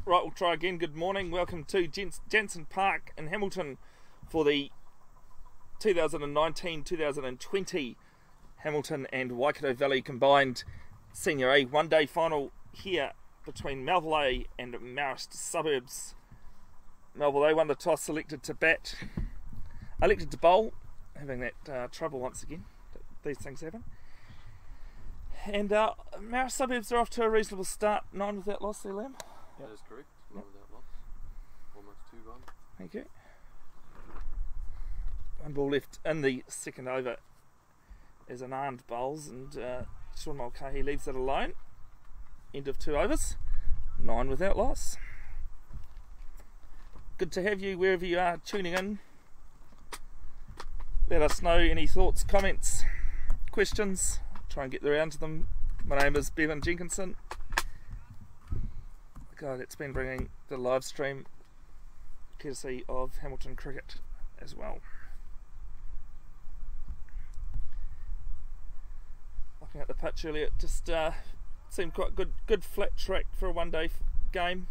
Right, we'll try again. Good morning. Welcome to Jensen Park in Hamilton for the 2019-2020 Hamilton and Waikato Valley combined Senior A one-day final here between Melville A and Marist Suburbs. Melville A won the toss, elected to bowl, having that trouble once again. These things happen. And Marist Suburbs are off to a reasonable start, 9 without loss there, Liam. That is correct, 9 without loss. Almost 2 gone. Thank you. One ball left in the second over as Anand bowls, and Sean Mulcahy leaves it alone. End of 2 overs, 9 without loss. Good to have you wherever you are tuning in. Let us know any thoughts, comments, questions. Try and get around to them. My name is Bevan Jenkinson. The guy that's been bringing the live stream courtesy of Hamilton Cricket as well. Looking at the pitch earlier, it just seemed quite good flat track for a one-day game.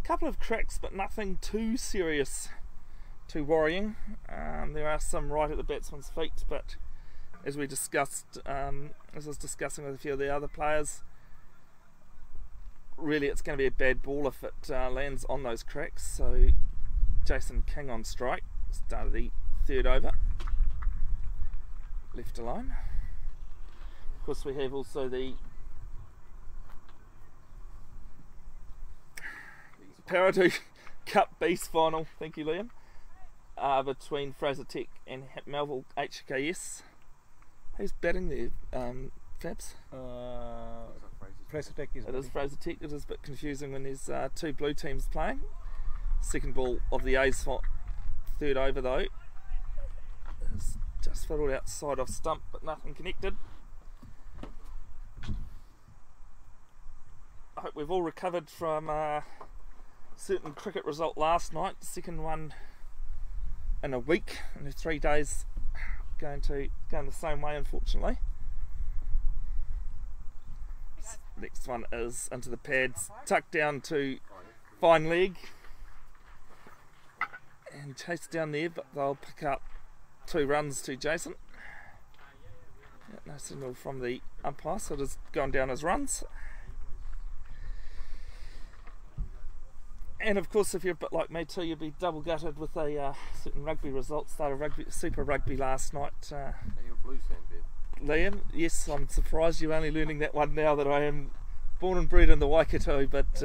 Couple of cracks, but nothing too serious, too worrying. There are some right at the batsman's feet, but as we discussed, as I was discussing with a few of the other players, really it's going to be a bad ball if it lands on those cracks. So Jason King on strike, started the third over, left alone. Of course, we have also the Paradu Cup Beast final, thank you Liam, between Fraser Tech and Melville HKS. Who's batting there, Fabs? Fraser Tech is. It is Fraser Tech. It is a bit confusing when there's 2 blue teams playing. Second ball of the A's third over though. It's just fiddled outside off stump, but nothing connected. I hope we've all recovered from a certain cricket result last night. Second one in a week, in 3 days. Going the same way, unfortunately. Next one is into the pads, tucked down to fine leg, and chased down there, but they'll pick up 2 runs to Jason. Yeah, no signal from the umpire, so it has gone down as runs. And of course, if you're a bit like me too, you'll be double gutted with a certain rugby result. Started Super Rugby last night. Are you a Blues fan, Bev? Liam, yes, I'm surprised you're only learning that one now that I am born and bred in the Waikato, but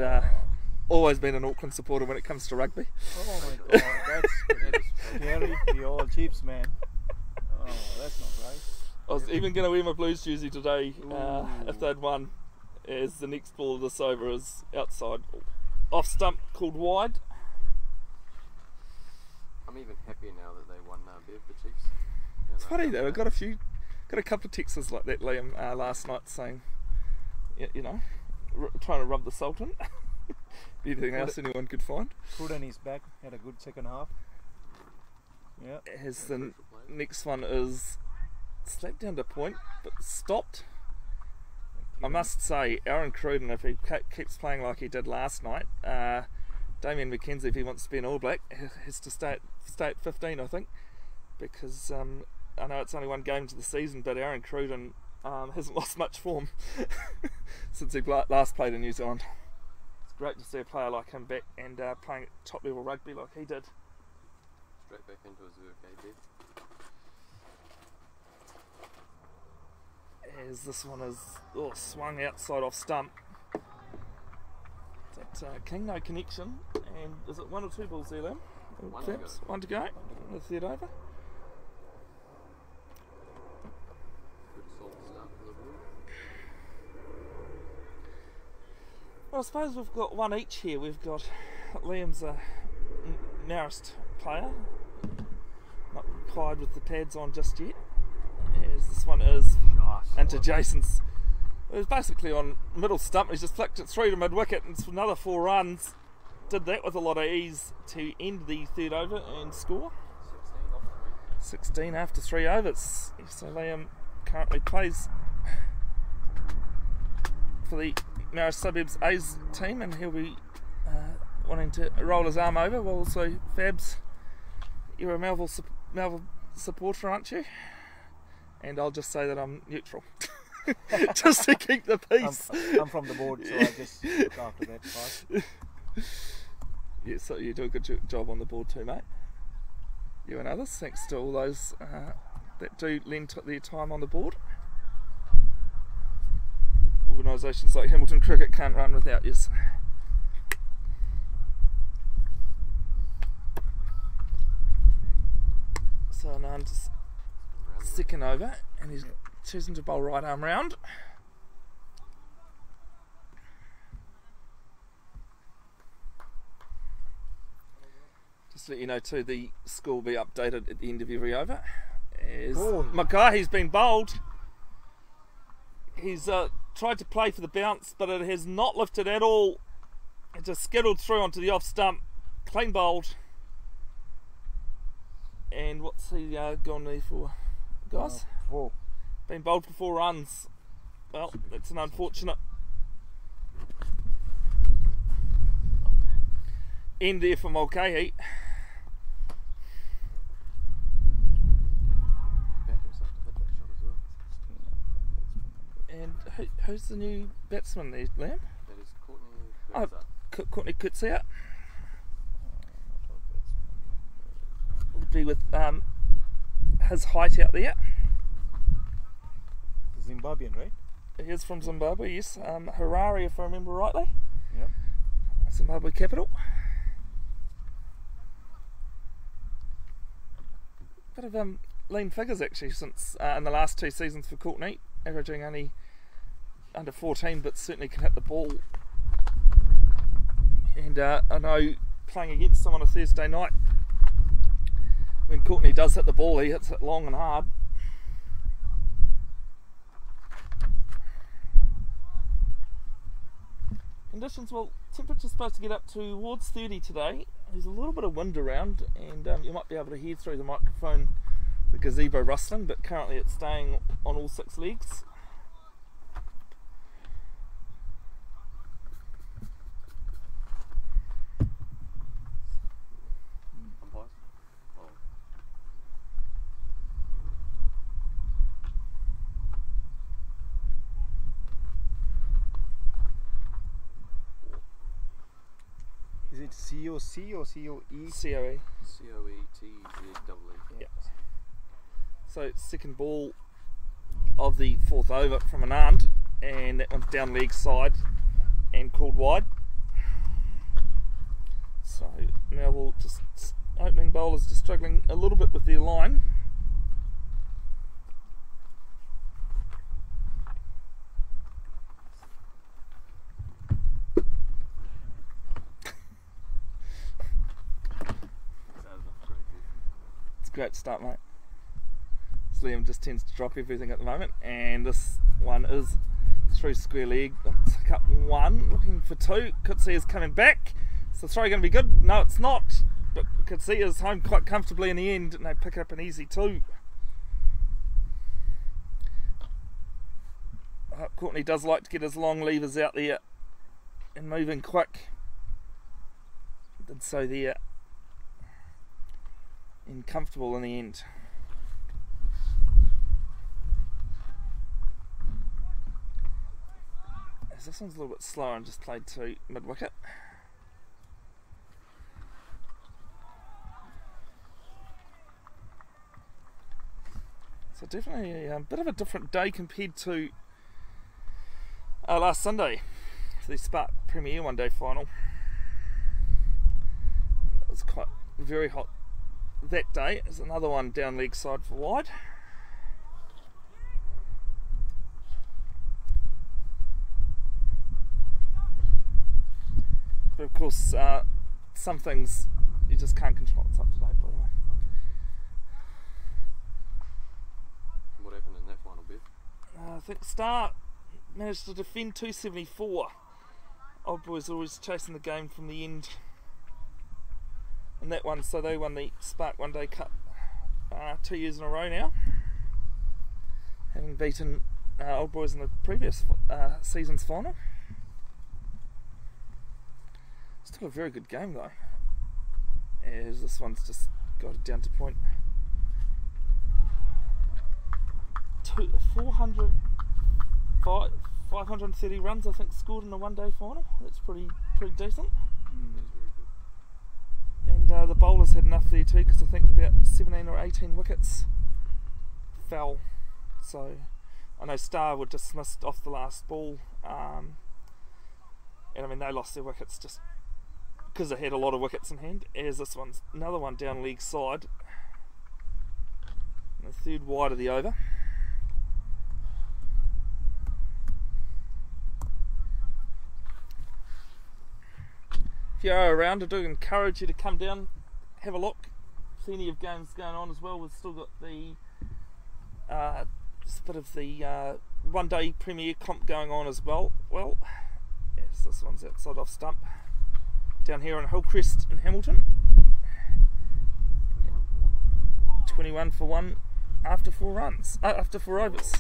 always been an Auckland supporter when it comes to rugby. Oh my god, that's scary. The old Chiefs, man. Oh, that's not right. I was even going to wear my Blues jersey today if they'd won, as the next ball of this over is outside. Off stump, called wide. I'm even happier now that they won, Bev, the Chiefs. It's funny though, I got a couple of texts like that, Liam, last night saying, you know, trying to rub the salt in. Anything else anyone could find. Pruden is back, had a good second half. Yeah. As the next one is slapped down to point, but stopped. I must say, Aaron Cruden, if he keeps playing like he did last night, Damien McKenzie, if he wants to be an All Black, has to stay at 15, I think, because I know it's only one game to the season, but Aaron Cruden hasn't lost much form since he last played in New Zealand. It's great to see a player like him back and playing top level rugby like he did. Straight back into his work, Bev? As this one is swung outside off stump. That King, no connection. And is it 1 or 2 balls there, Liam? One to go. The third over. Good solid start for the ball. Well, I suppose we've got one each here. We've got Liam's a Marist player, not required with the pads on just yet. As this one is into Jason's. It was basically on middle stump. He's just flicked it through to mid wicket, and it's another 4 runs. Did that with a lot of ease to end the third over and score. 16 after 3 overs. So Liam currently plays for the Marist Suburbs A's team, and he'll be wanting to roll his arm over. Well, also, Fabs, you're a Melville supporter, aren't you? And I'll just say that I'm neutral. Just to keep the peace. I'm from the board, so I just look after that part. Yeah, so you do a good job on the board too, mate. You and others, thanks to all those that do lend their time on the board. Organisations like Hamilton Cricket can't run without you. So Anand's second over, and he's choosing to bowl right arm round. Just to let you know too, the score will be updated at the end of every over. As Mackay, he's been bowled. He's tried to play for the bounce, but it has not lifted at all. It just skittled through onto the off stump, clean bowled. And what's he gone there for, guys? 4. Been bowled for 4 runs. Well, that's an unfortunate end there for Mulcahy. And who's the new batsman there, Liam? That is Courtney. Courtney Kutsia. Would be with his height out there. Zimbabwean, right? He is from Zimbabwe, yes. Harare, if I remember rightly. Yep. Zimbabwe capital. Bit of lean figures actually since in the last 2 seasons for Courtney, averaging only under 14, but certainly can hit the ball. And I know playing against him on a Thursday night, when Courtney does hit the ball, he hits it long and hard. Conditions, well, temperature's supposed to get up towards 30 today. There's a little bit of wind around, and you might be able to hear through the microphone the gazebo rustling, but currently it's staying on all 6 legs. Is it COC or COE? COE. COETZEE. Yeah. So second ball of the 4th over from Anand, and that one's down leg side and called wide. So now we'll just opening bowlers just struggling a little bit with their line. Great start, mate. So Liam just tends to drop everything at the moment, and this one is through square leg. Pick up 1, looking for 2. Kutsi is coming back. Is the throw going to be good? No, it's not. But Kutsi is home quite comfortably in the end, and they pick up an easy 2. Courtney does like to get his long levers out there and moving quick. Did so there. And comfortable in the end. As this one's a little bit slower and just played to mid wicket. So definitely a bit of a different day compared to last Sunday, the Spark Premier One Day final. It was quite very hot that day. There's another one down leg side for wide. But of course, some things you just can't control. It's up to date, by the way. What happened in that final bit? I think Star managed to defend 274. Old Boys always chasing the game from the end. And that one, so they won the Spark One Day Cup 2 years in a row now, having beaten Old Boys in the previous season's final. Still a very good game though. As this one's just got it down to point. 530 runs I think scored in a one-day final. That's pretty decent. That's very good. And the bowlers had enough there too, because I think about 17 or 18 wickets fell. So I know Star were dismissed off the last ball, and I mean they lost their wickets just because they had a lot of wickets in hand. As this one's another one down leg side, and the third wide of the over. If you are around, I do encourage you to come down, have a look. Plenty of games going on as well. We've still got the just a bit of the one-day Premier comp going on as well. Well, yes, this one's outside off stump. Down here on Hillcrest in Hamilton. 21 for 1 after 4 runs. After 4 overs.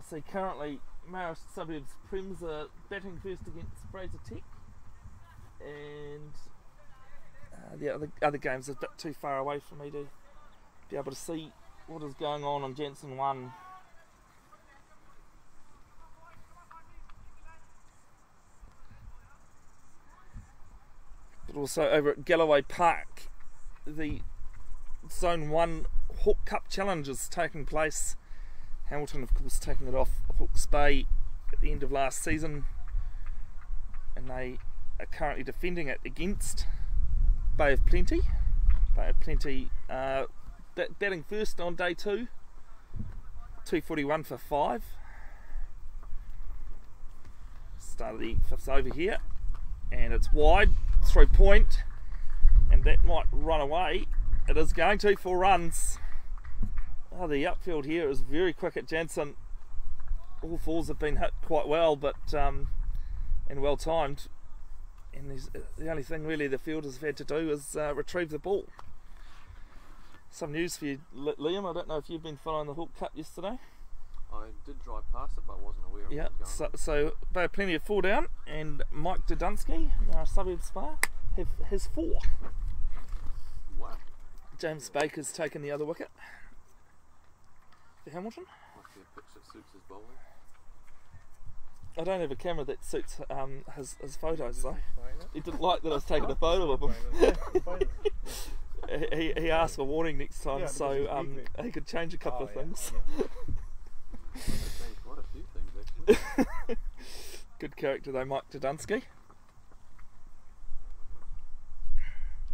So currently Marist Suburbs Prims are batting first against Fraser Tech, and the other games are a bit too far away for me to be able to see what is going on Jansen 1. But also over at Galloway Park, the Zone 1 Hawke Cup Challenge is taking place. Hamilton, of course, taking it off Hawke's Bay at the end of last season, and they are currently defending it against Bay of Plenty. Bay of Plenty batting first on day 2, 241 for 5. Start of the 5th over here, and it's wide, through point, and that might run away. It is going to 4 runs. Oh, the upfield here is very quick at Jansen. All 4s have been hit quite well, but and well timed. And the only thing really the fielders have had to do is retrieve the ball. Some news for you, Liam. I don't know if you've been following the Hawke Cup yesterday. I did drive past it, but I wasn't aware of what was going on. So they have plenty of 4 down, and Mike Dudunsky, our suburb spar, has 4. Wow. James Baker's taken the other wicket. Hamilton. Must be a pitch that suits his bowling. I don't have a camera that suits his photos though. He didn't like that I was taking a photo of him. he asked for warning next time, so he could change a couple of things. I've changed quite a few things actually. Good character though, Mike Dudunsky.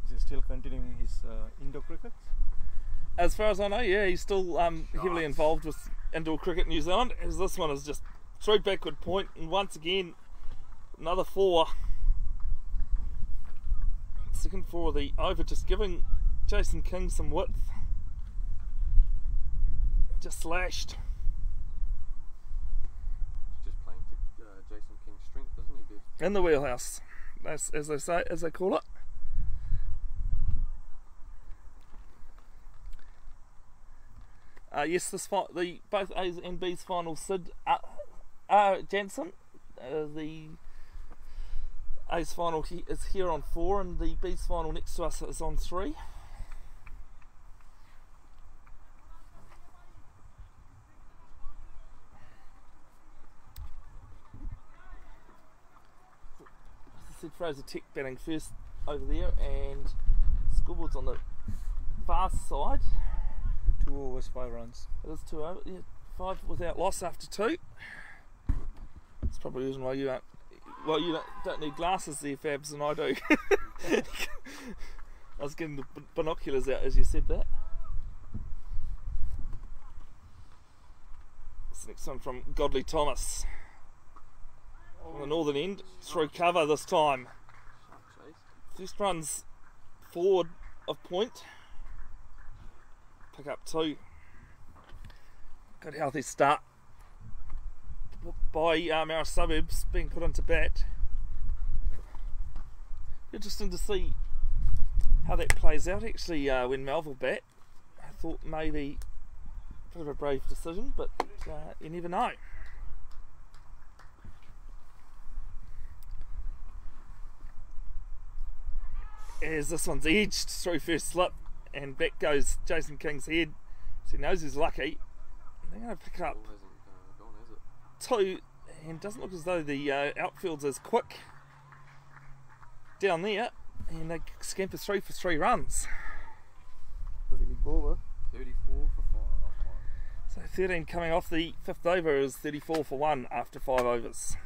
Is he still continuing his indoor cricket? As far as I know, yeah, he's still heavily involved with indoor cricket in New Zealand, as this one is just through backward point, and once again, another 4. Second 4 of the over, just giving Jason King some width. Just slashed. He's just playing to Jason King's strength, isn't he, Bev? In the wheelhouse, that's, as they call it. Yes, both A's and B's final Sid Jansen. The A's final is here on 4, and the B's final next to us is on 3. As I said, Fraser Tech batting first over there, and scoreboard's on the far side. 2 overs, 5 runs. It is 2 over, yeah, 5 without loss after 2. That's probably the reason why you don't need glasses there, Fabs, and I do. I was getting the binoculars out as you said that. This next one from Godley Thomas. On the northern end, through cover this time. First runs forward of point. Pick up 2. Good healthy start by our suburbs being put into bat. Interesting to see how that plays out. Actually, when Melville bat, I thought maybe a bit of a brave decision, but you never know. As this one's edged through first slip, and back goes Jason King's head. So he knows he's lucky. They're going to pick up Ball hasn't gone, has it? 2, and doesn't look as though the outfield's as quick down there, and they scamper through for 3 runs. Pretty good bowler. 34 for 5. So 13 coming off the 5th over is 34 for 1 after 5 overs.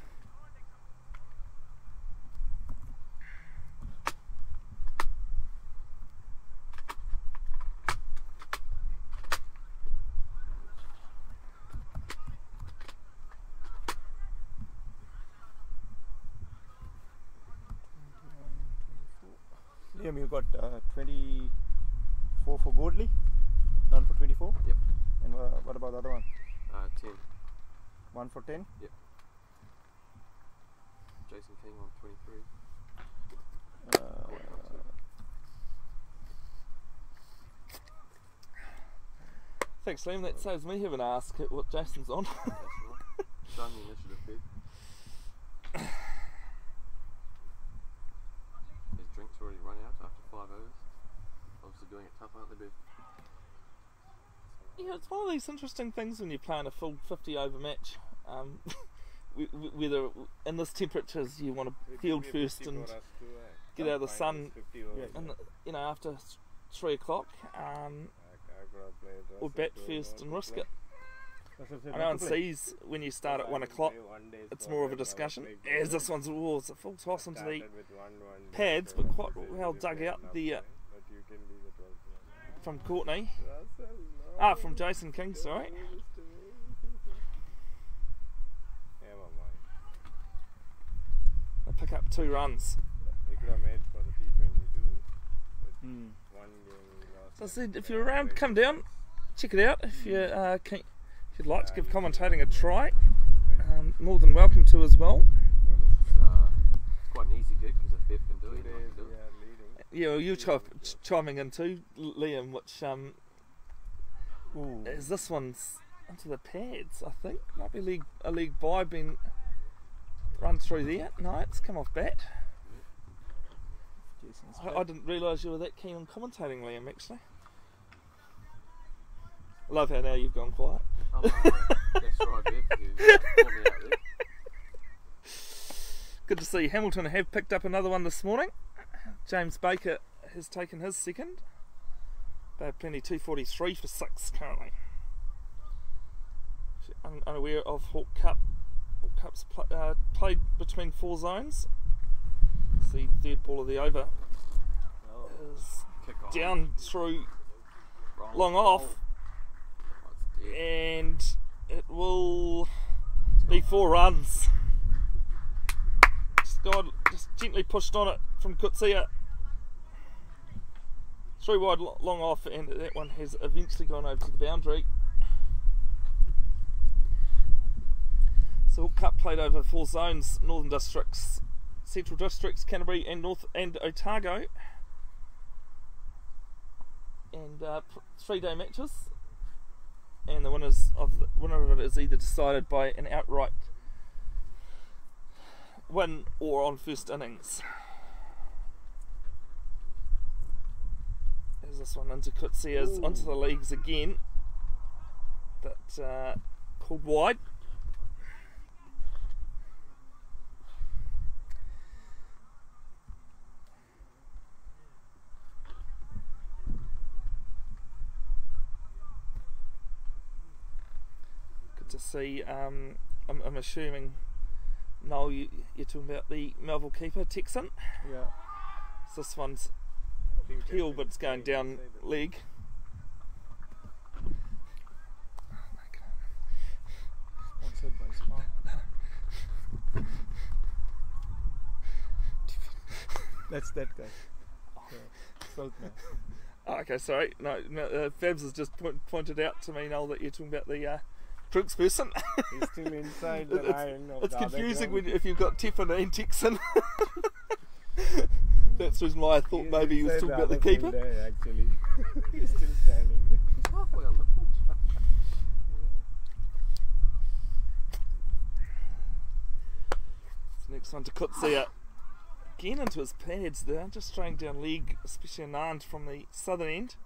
Liam, you got 24 for Godley, none for 24. Yep. And what about the other one? 10. 1 for 10. Yep. Jason King on 23. Thanks, Liam. That saves me having to ask what Jason's on. That's right. Done the initiative bid. His drink's already run out after 5 overs. Obviously doing it tough, aren't they, Bib? Yeah, it's one of these interesting things when you're playing a full 50 over match. Whether in this temperatures you want to field first and get out of the sun, and after 3 o'clock, or bat first and risk it. I know in C's when you start at 1 o'clock, it's more of a discussion. As this one's it's a full toss into the pads, but quite well dug out there from Courtney. From Jason King, sorry. They pick up 2 runs. We could have made for the T20 too. One game lost. So I said, if you're around, come down, check it out. If you if you'd like to give commentating a try, more than welcome to as well. It's quite an easy gig because if Bev can do it, I can do it. Yeah, well, you're chiming in too, Liam, which is this one's into the pads, I think. Might be a league by, been run through there. No, it's come off bat. I didn't realise you were that keen on commentating, Liam, actually. I love how now you've gone quiet. Oh, that's right, Bev. You called me out there. Good to see Hamilton have picked up another one this morning. James Baker has taken his second. They have plenty 243 for 6 currently. Unaware of Hawke Cup. Hawke Cup's played between 4 zones. The third ball of the over is down through long off, and it will be 4 runs. Just gently pushed on it from Kutsia. 3 wide, long off, and that one has eventually gone over to the boundary. So Hawke Cup played over 4 zones: Northern Districts, Central Districts, Canterbury, and North and Otago, and 3-day matches. And the winner of it is either decided by an outright win or on first innings. There's this one into Kutsia's onto the leagues again, but called wide. Good to see. I'm assuming, Noel, you're talking about the Melville keeper, Texan. Yeah. So this one's heel, but it's going down leg. Sponsored by Smart. That's that guy. South man. Oh, okay, sorry. No, Fabs has just pointed out to me, Noel, that you're talking about the Crooks person. He's still inside the line of It's the confusing other if you've got Tiffin and Texan. That's the reason why I thought maybe he was talking about the keeper. There, actually. He's still standing. He's halfway on the pitch. Next one to Kutsia. Again into his pads there, just throwing down leg, especially Anand from the southern end.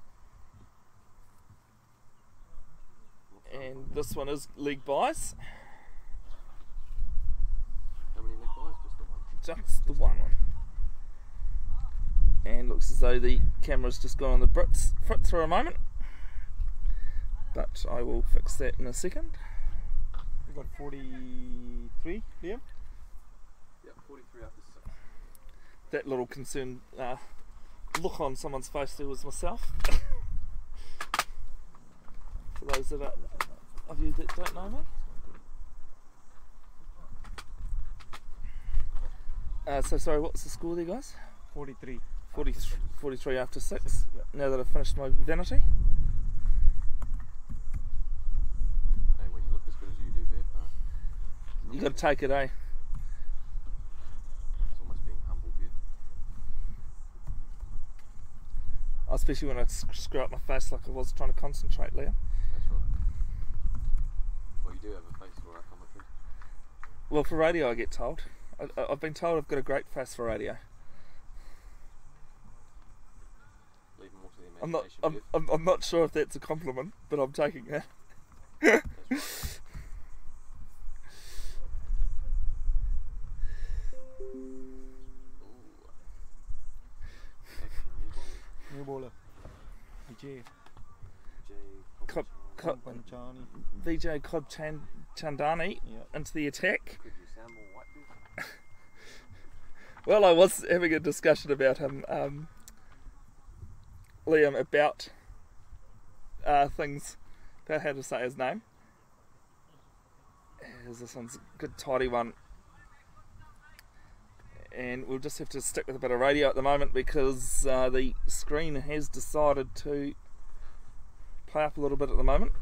And this one is leg buys. How many leg buys? Just the one. And looks as though the camera's just gone on the frit for a moment. But I will fix that in a second. You got 43, Liam? Yep, 43 after 6. That little concerned look on someone's face there was myself. For those of you that don't know me. So sorry, what's the score there, guys? 43. 43 after 6. Yep. Now that I've finished my vanity. Hey, when you look as good as you do, Bev, You got to take it, eh? it's almost being humble, Bev. Especially when I screw up my face like I was trying to concentrate, Liam. That's right. Well, you do have a face for our commentary. Well, for radio I get told. I've been told I've got a great face for radio. Leave more to the I'm not. imagination, Bev. I'm not sure if that's a compliment, but I'm taking it. That's right. New bowler. Vijay. Panchani. Vijay Chandani Yeah. into the attack. Could you sound more white, Bev? Well, I was having a discussion about him, Liam, about things, about how to say his name. This one's a good tidy one. And we'll just have to stick with a bit of radio at the moment because the screen has decided to play up a little bit at the moment,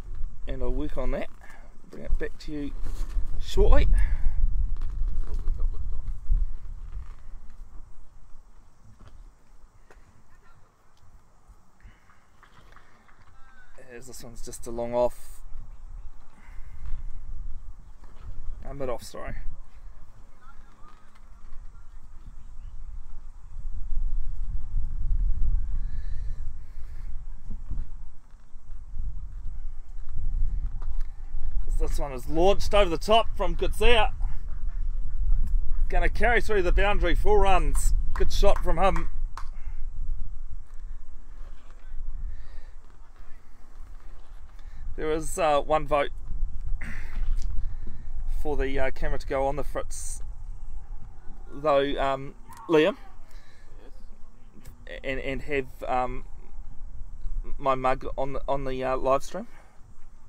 and I'll work on that. Bring it back to you shortly. Oh, we've got lift off. As this one's just a long off. Mid off, sorry. This one is launched over the top from Kutsia. Going to carry through the boundary, 4 runs. Good shot from him. There is 1 vote for the camera to go on the fritz, though, Liam, Yes. and have my mug on the live stream.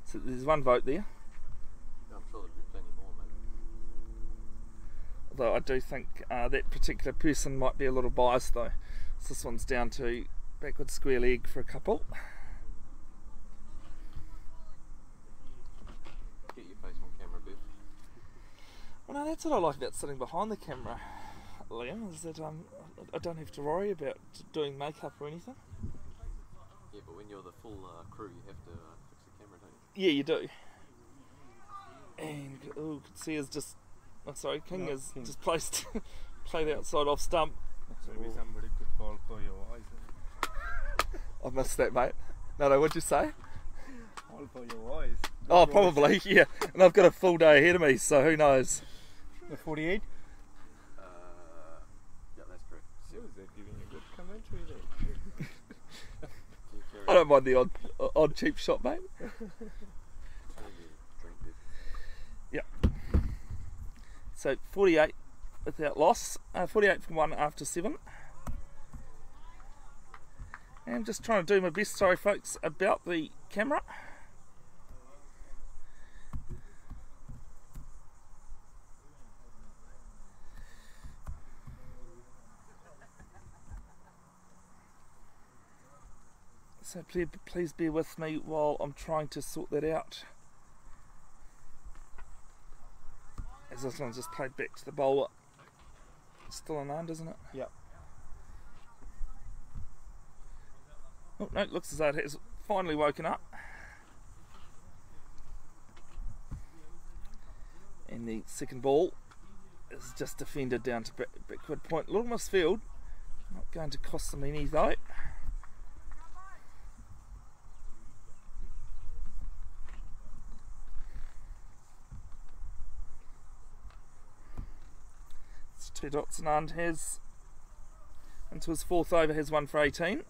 So there's 1 vote there. I'm sure there'll be plenty more, mate. Although I do think that particular person might be a little biased though. So this one's down to backward square leg for a couple. Get your face on camera, Bev. Well, no, that's what I like about sitting behind the camera, Liam, is that I don't have to worry about doing makeup or anything. Yeah, but when you're the full crew, you have to fix the camera, don't you? Yeah, you do. And oh, Kutsia's just, oh, sorry, King No, has King. just played outside off stump. Maybe somebody could fall for your voice. I missed that, mate. No, what'd you say? Fall for your voice. Oh, probably, yeah. And I've got a full day ahead of me, so who knows? The 48? Yeah, that's correct. So is that giving a good commentary there? I don't mind the odd cheap shot, mate. Yep. So 48 without loss. 48 from 1 after 7. And just trying to do my best, sorry folks, about the camera. So please bear with me while I'm trying to sort that out. As this one's just played back to the bowler. Still an end, isn't it? Yeah. Oh no, it looks as though it has finally woken up. And the second ball is just defended down to backward point. Little misfield. Not going to cost them any though. It's 2 dots, and Arndt has into his 4th over, has 1 for 18.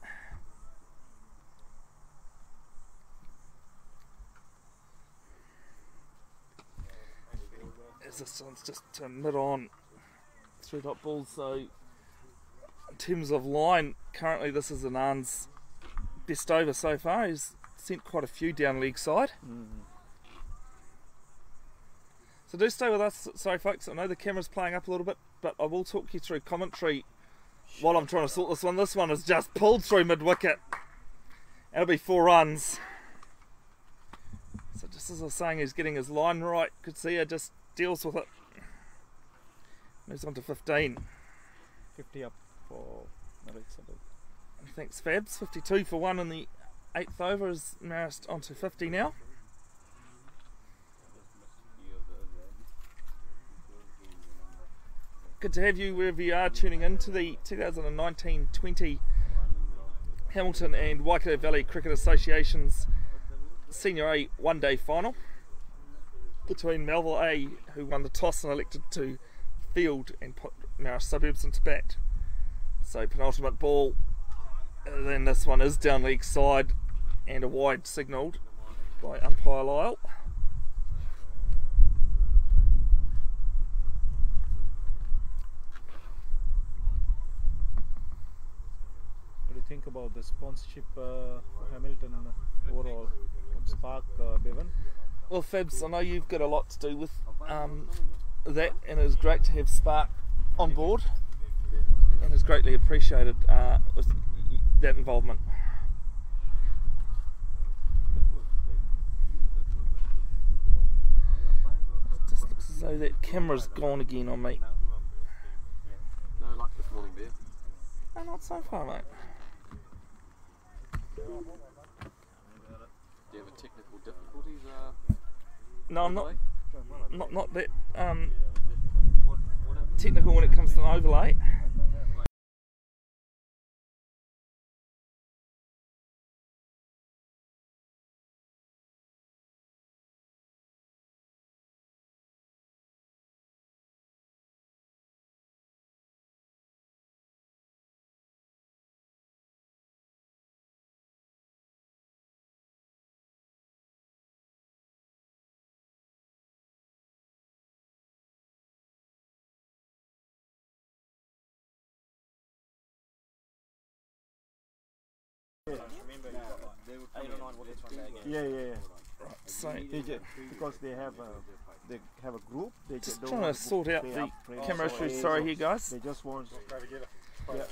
As this one's just mid on, 3 dot ball, so in terms of line, currently this is Anand's best over so far. He's sent quite a few down leg side. So do stay with us. Sorry folks, I know the camera's playing up a little bit, but I will talk you through commentary while I'm trying to sort this one. This one is just pulled through mid-wicket. It'll be 4 runs. So just as I was saying, he's getting his line right. Could see her just deals with it. Moves on to 15. 50 up for Marissa. And thanks Fabs. 52 for 1 in the 8th over is Marist onto 50 now. Good to have you wherever you are tuning in to the 2019-20 Hamilton and Waikato Valley Cricket Association's Senior A one-day final between Melville A, who won the toss and elected to field, and put Marist Suburbs into bat. So penultimate ball, and then this one is down leg side and a wide signalled by umpire Lyle. What do you think about the sponsorship for Hamilton overall from Spark, Bevan? Well, Fabs, I know you've got a lot to do with that, and it's great to have Spark on board, and it's greatly appreciated with that involvement. It just looks as though that camera's gone again on me. No luck this morning, Bev. No, not so far, mate. Do you have technical difficulties? No, I'm not that technical when it comes to an overlay. Yeah. So Because they have a group. They just don't trying want to sort out play the up, play camera up. issues. Sorry here, guys. They just want. Yeah.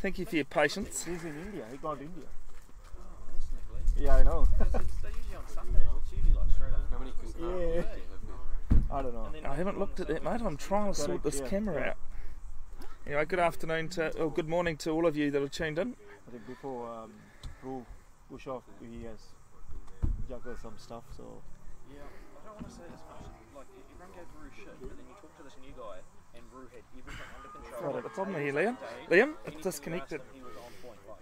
Thank you for your patience. He's in India. He got India. Yeah, I know. How many concurrent Yeah. do you have? I don't know. I haven't looked at that, mate. I'm trying to sort this Yeah. camera out. Anyway, good afternoon or good morning to all of you that have tuned in. I think before Drew push off, he has juggled some stuff. So Yeah, I don't want to say this much. Like, everyone gave Roo shit, but then you talk to this new guy, and Roo had everything under control. Right, it's on me here, Liam. Day, Liam, anything it's you disconnected. asked him, he was on point. Like,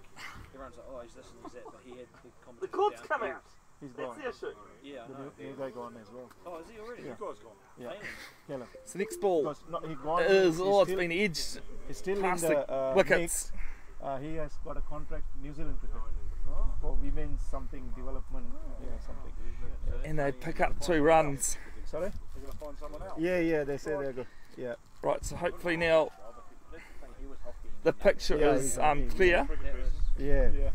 everyone's like, oh, he's this and he's that, but he had the competition. The cord's down. come out. he's gone. That's the issue. Yeah, I The know. new guy gone as well. Oh, is he already? Yeah. Yeah. Paying. Kill him. So next ball Because no, he gone. is he's it's still- been edged He's still past in the the wickets. mix. He has got a contract New Zealand cricket for women's something development. Yeah, something. And they pick up 2 runs. Sorry? Yeah, they say they're good. Yeah. Right, so hopefully now That's the thing, he was hockey. the picture Yeah, is he's happy. clear. That was, Yeah.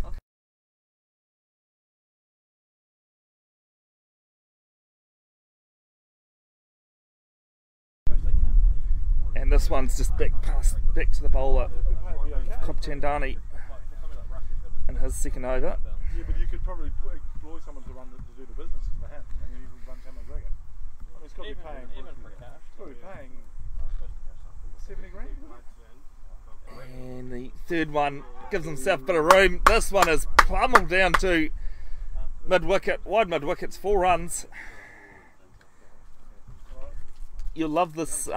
And this one's just back to the bowler, Cobb Chandani, in his second over. Yeah, but you could probably employ someone to do the business for the hand. I mean, even run Tamil Dragon. I mean, it's got to be paying. even for cash. It's got to be paying 70 grand. And the third one gives himself a bit of room. This one is pummeled down to mid-wicket, wide mid-wickets, 4 runs. You'll love this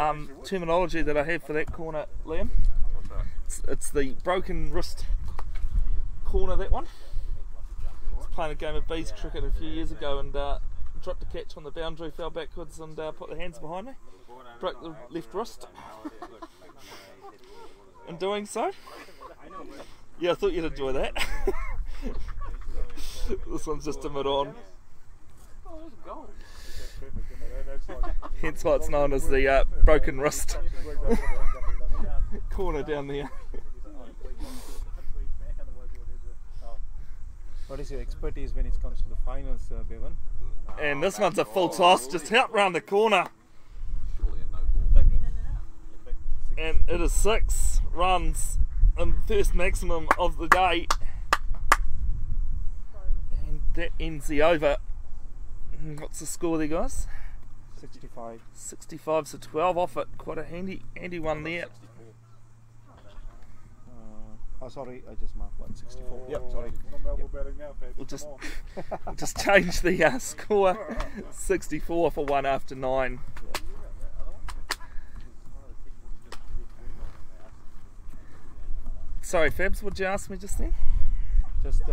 terminology that I have for that corner, Liam. It's the broken wrist corner, that one. I was playing a game of bees cricket a few years ago and dropped a catch on the boundary, fell backwards and put the hands behind me. Broke the left wrist. In doing so. Yeah, I thought you'd enjoy that. This one's just a mid-on. Hence why it's known as the broken wrist corner down there. What is your expertise when it comes to the finals, Bevan? And this one's a full toss, just out round the corner. And it is 6 runs and first maximum of the day. And that ends the over. What's the score there, guys? 65. 65, so 12 off it. Quite a handy one there. Oh, sorry, I just marked 164. Yep, sorry. We'll just change the score. 64 for 1 after 9. Sorry, Fabs, what did you ask me just then? Just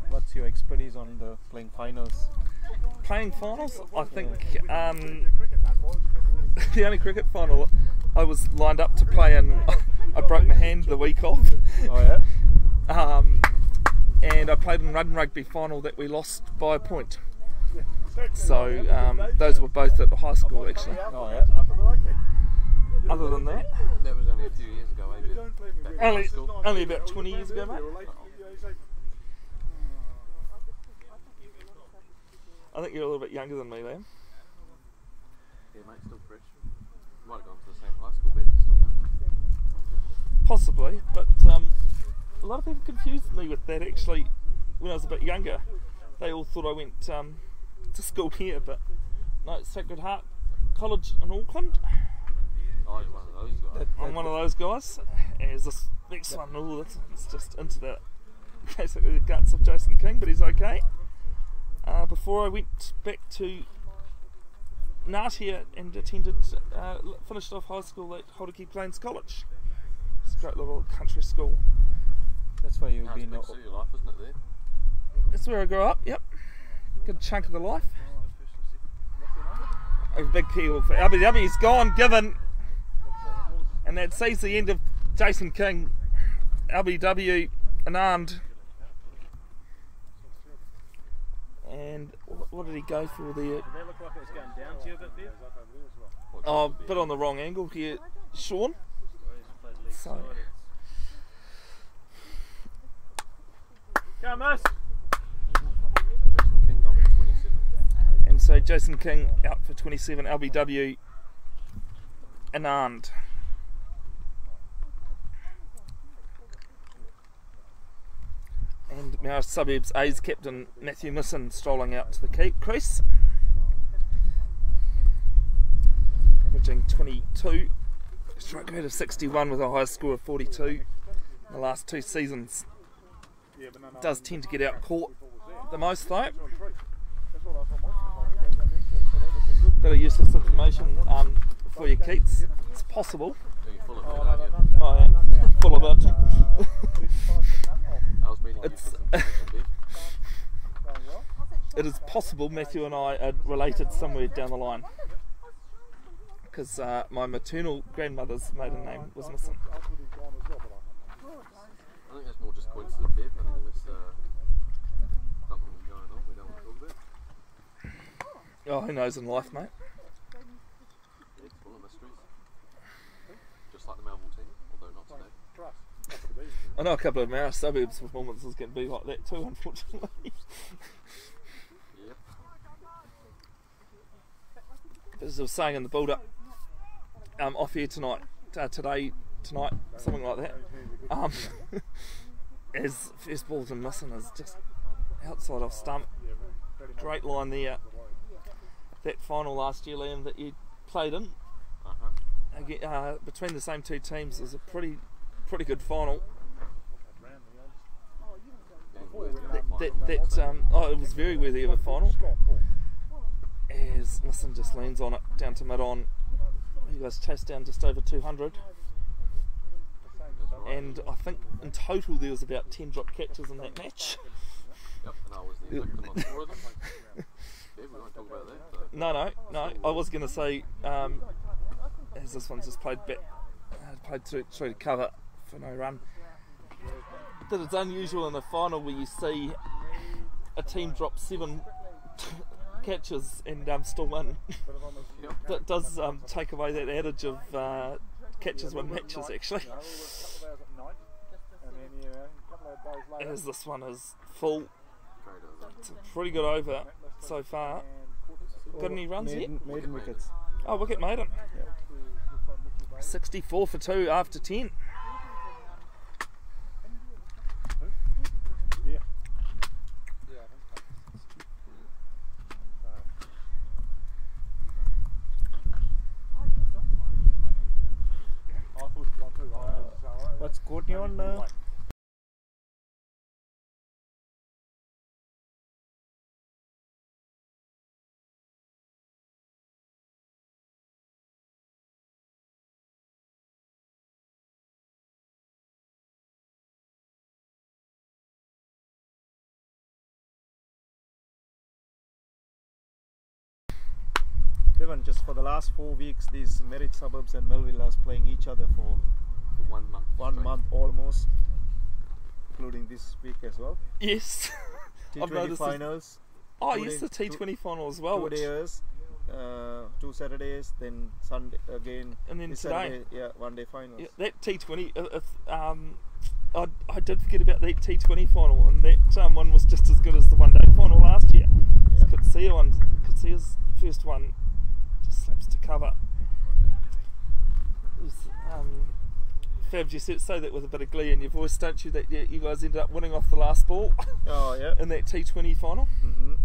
what's your expertise on the playing finals? Playing finals? I think the only cricket final I was lined up to play in, I broke my hand the week off. Oh yeah? And I played in rugby final that we lost by a point. So those were both at the high school actually. Oh yeah? Other than that, That was only a few years ago, eh? only about 20 years ago, mate. I think you're a little bit younger than me, Liam. Yeah, mate, still fresh. Might have gone to the same high school, but still young. Possibly, but a lot of people confused me with that actually when I was a bit younger. They all thought I went to school here, but no, it's Sacred Heart College in Auckland. I was one of those guys. I'm one of those guys. As this next one, it's just into the basically the guts of Jason King, but he's okay. Before I went back to Ngatea and finished off high school at Hauraki Plains College. It's a great little country school. That's why you've That's been. big city life, isn't it, there? That's where I grew up, yep. Good chunk of the life. A big keel for LBW, he's gone, given. And that sees the end of Jason King, LBW, Anand. And what did he go for there? Did that look like it was going down to you a bit, Bev? Oh, a bit on the wrong angle here, Sean. So, Come on, Jason King gone for 27. and so Jason King out for 27, LBW, Anand. And Mara Suburbs A's captain Matthew Misson strolling out to the crease, averaging 22, strike rate of 61 with a high score of 42 in the last 2 seasons. Does tend to get out caught the most though. Bit of useless information for you, Keats. It's possible. You're full of it, aren't you? I am full of it. I was meaning you for some information, Bev. It is possible Matthew and I are related somewhere down the line, because my maternal grandmother's maiden name was Misson. I think that's more just coincidence, Bev, unless something was going on we don't want to talk about. Oh, who knows in life, mate? Yeah, it's full of mysteries. Just like the Melville team, although not today. I know a couple of Mara Suburbs performances can be like that too, unfortunately. Yep. As I was saying in the build-up, off here tonight, tonight, something like that. As first ball to Misson is just outside off stump. Great line there. That final last year, Liam, that you played in, again, between the same 2 teams, is a pretty good final. it was very worthy of a final. As Nissan just leans on it down to mid-on. You guys chased down just over 200. And I think in total there was about 10 drop catches in that match. Yep, and I was the victim of 4 of them. Yeah, we won't talk about that. No. I was going to say, as this one just played through to cover for no run, that it's unusual in a final where you see a team drop 7 catches and still win. That does take away that adage of catches win matches, actually. As this one is full. It's a pretty good over so far. Got any runs yet? Maiden wickets. Oh, wicket maiden. 64 for 2 after 10. What's Courtney on? Just for the last 4 weeks, these Merritt Suburbs and Melville are playing each other for 1 month. 1 month almost, including this week as well. Yes. T20 finals. Oh yes, the T20 final as well. 2 days, 2 Saturdays, then Sunday again, and then today. Saturday, 1 day finals. Yeah, that T20. I did forget about that T20 final, and that one was just as good as the 1 day final last year. Yeah. Kutsia's first one just slaps to cover. Fabs, you say that with a bit of glee in your voice, don't you? That you guys ended up winning off the last ball. Oh yeah. In that T20 final. Mm-hmm.